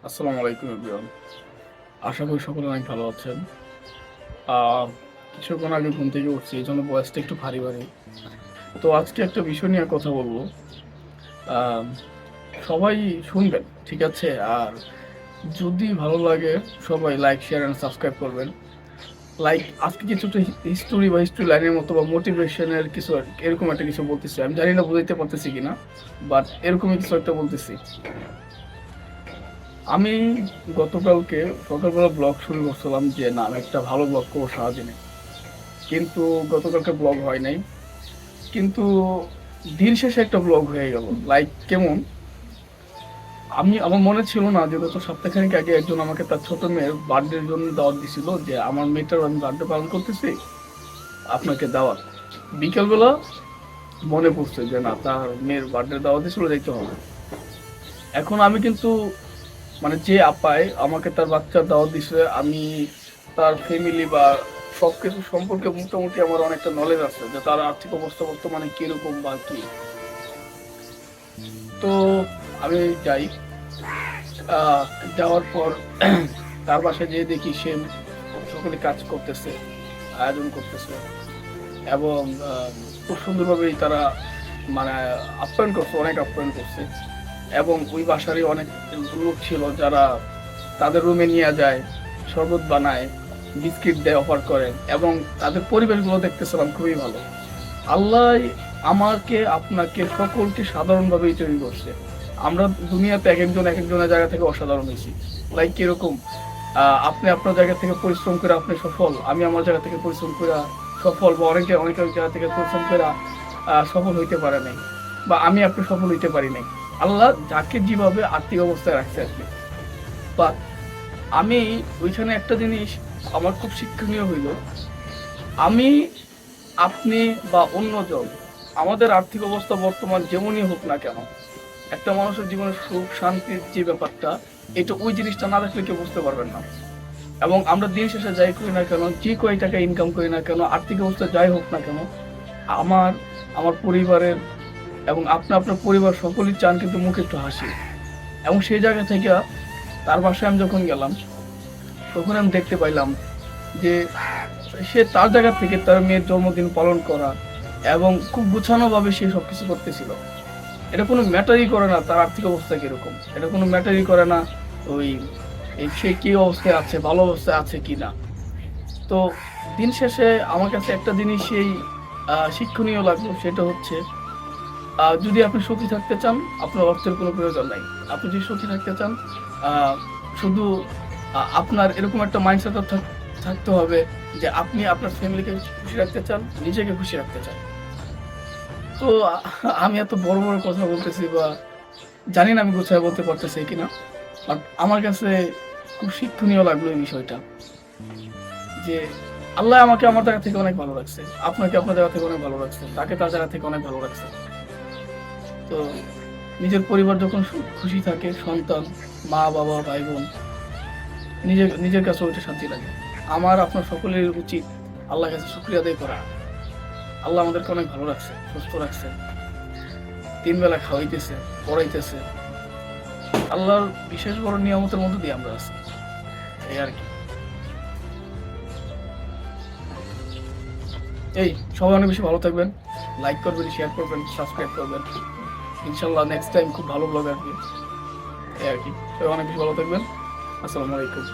আসসালামু আলাইকুম এভরিওয়ান। আশা করি সকলে অনেক ভালো আছেন। আহ, কিছুক্ষণ আগে ঘুম থেকে উঠছি, এই জন্য ভয়েসটা একটু ভারী ভারী। তো আজকে একটা বিষয় নিয়ে কথা বলবো। আহ, সবাই শুনবেন, ঠিক আছে? আর যদি ভালো লাগে সবাই লাইক, শেয়ার অ্যান্ড সাবস্ক্রাইব করবেন। লাইক আজকে কিছুটা হিস্টোরি বা হিস্ট্রি লাইনের মতো বা মোটিভেশনের কিছু এরকম একটা কিছু বলতেছি। আমি জানি না বুঝাইতে পারতেছি কিনা, বাট এরকমই কিছু একটা বলতেছি। আমি গতকালকে সকালবেলা ব্লগ শুরু করছিলাম যে না আমি একটা ভালো ব্লগ করবো সারাদিনে, কিন্তু গতকালকে ব্লগ হয় নাই। কিন্তু দিন শেষে একটা ব্লগ হয়ে গেল। লাইক কেমন, আমার মনে ছিল না যে গত সপ্তাহখানেক আগে একজন আমাকে তার ছোট মেয়ের বার্থডের জন্য দাওয়াত দিছিল, যে আমার মেয়েটার আমি বার্থডে পালন করতেছি, আপনাকে দাওয়াত। বিকেলবেলা মনে পড়ছে যে না তার মেয়ের বার্থডে দাওয়াত দিছিল, যাইতে হবে। এখন আমি কিন্তু মানে যে আপায় আমাকে তার বাচ্চার দাওয়াত দিছে, আমি তার ফ্যামিলি বা সবকিছু সম্পর্কে মোটামুটি আমার অনেকটা নলেজ আছে যে তার আর্থিক অবস্থা বর্তমানে কিরকম বা কি। তো আমি যাই। আহ, যাওয়ার পর তার বাসায় যেয়ে দেখি সে সকলে কাজ করতেছে, আয়োজন করতেছে, এবং খুব সুন্দরভাবেই তারা মানে আপ্যায়ন করছে, অনেক আপ্যায়ন করছে। এবং ওই বাসারই অনেক লোক ছিল যারা তাদের রুমে নিয়ে যায়, শরবত বানায়, বিস্কিট দেয়, অফার করে, এবং তাদের পরিবেশগুলো দেখতেছিলাম খুবই ভালো। আল্লাহ আমাকে আপনাকে সকলকে সাধারণভাবেই তৈরি করছে। আমরা দুনিয়াতে এক একজন এক একজনের জায়গা থেকে অসাধারণ হয়েছি। লাইক কিরকম, আপনি আপনার জায়গা থেকে পরিশ্রম করে আপনি সফল, আমি আমার জায়গা থেকে পরিশ্রম করে সফল, বা অনেকে অনেক জায়গা থেকে পরিশ্রম করে সফল হইতে পারে নাই, বা আমি আপনি সফল হইতে পারি নাই। আল্লাহ যাকে যেভাবে আর্থিক অবস্থায় রাখছে আর কি। বা আমি ওইখানে একটা জিনিস আমার খুব শিক্ষণীয় হইল, আমি, আপনি বা অন্যজন, আমাদের আর্থিক অবস্থা বর্তমান যেমনই হোক না কেন, একটা মানুষের জীবনে সুখ শান্তির যে ব্যাপারটা, এটা ওই জিনিসটা না দেখলে কেউ বুঝতে পারবেন না। এবং আমরা দিন শেষে যাই করি না কেন, যে কয় টাকা ইনকাম করি না কেন, আর্থিক অবস্থা যাই হোক না কেন, আমার আমার পরিবারের এবং আপনার পরিবার সকলেই চান কিন্তু মুখে একটু হাসি। এবং সেই জায়গা থেকে তার বাসায় আমি যখন গেলাম, তখন আমি দেখতে পাইলাম যে সে তার জায়গা থেকে তার মেয়ের জন্মদিন পালন করা, এবং খুব গুছানোভাবে সে সবকিছু করতেছিল। এটা কোনো ম্যাটারই করে না তার আর্থিক অবস্থা কিরকম, এটা কোনো ম্যাটারই করে না ওই সে কি অবস্থায় আছে, ভালো অবস্থায় আছে কি না। তো দিন শেষে আমার কাছে একটা জিনিস সেই শিক্ষণীয় লাগলো, সেটা হচ্ছে যদি আপনি সুখী থাকতে চান, আপনার অর্থের কোনো প্রয়োজন নাই। আপনি যদি সুখী থাকতে চান, আহ, শুধু আপনার এরকম একটা মাইন্ডসেট থাকতে হবে যে আপনি আপনার ফ্যামিলিকে খুশি রাখতে চান, নিজেকে খুশি রাখতে চান। তো আমি এত বড় বড় কথা বলতেছি, বা জানি না আমি গুছায় বলতে পারতেছি কিনা, বাট আমার কাছে খুব শিক্ষণীয় লাগলো এই বিষয়টা, যে আল্লাহ আমাকে আমার জায়গা থেকে অনেক ভালো রাখছে, আপনাকে আপনার জায়গা থেকে অনেক ভালো রাখছে, তাকে তার জায়গা থেকে অনেক ভালো রাখছে। তো নিজের পরিবার যখন খুশি থাকে, সন্তান, মা বাবা, ভাই বোন, নিজের নিজের কাছে ওইটা শান্তি লাগে। আমার আপনার সকলের উচিত আল্লাহর কাছে শুকরিয়া আদায় করা। আল্লাহ আমাদেরকে অনেক ভালো রাখছে, সুস্থ রাখছে, 3 বেলা খাওয়াইতেছে, পড়াইতেছে। আল্লাহর বিশেষ বড় নিয়ামতের মধ্যে দিয়ে আমরা আছি, এই আর কি। এই সবাই অনেক বেশি ভালো থাকবেন, লাইক করবেন, শেয়ার করবেন, সাবস্ক্রাইব করবেন। ইনশাল্লাহ নেক্সট টাইম খুব ভালো ব্লগ আসবে, এই আর কি। সবাই অনেক বেশি ভালো থাকবেন। আসসালামু আলাইকুম।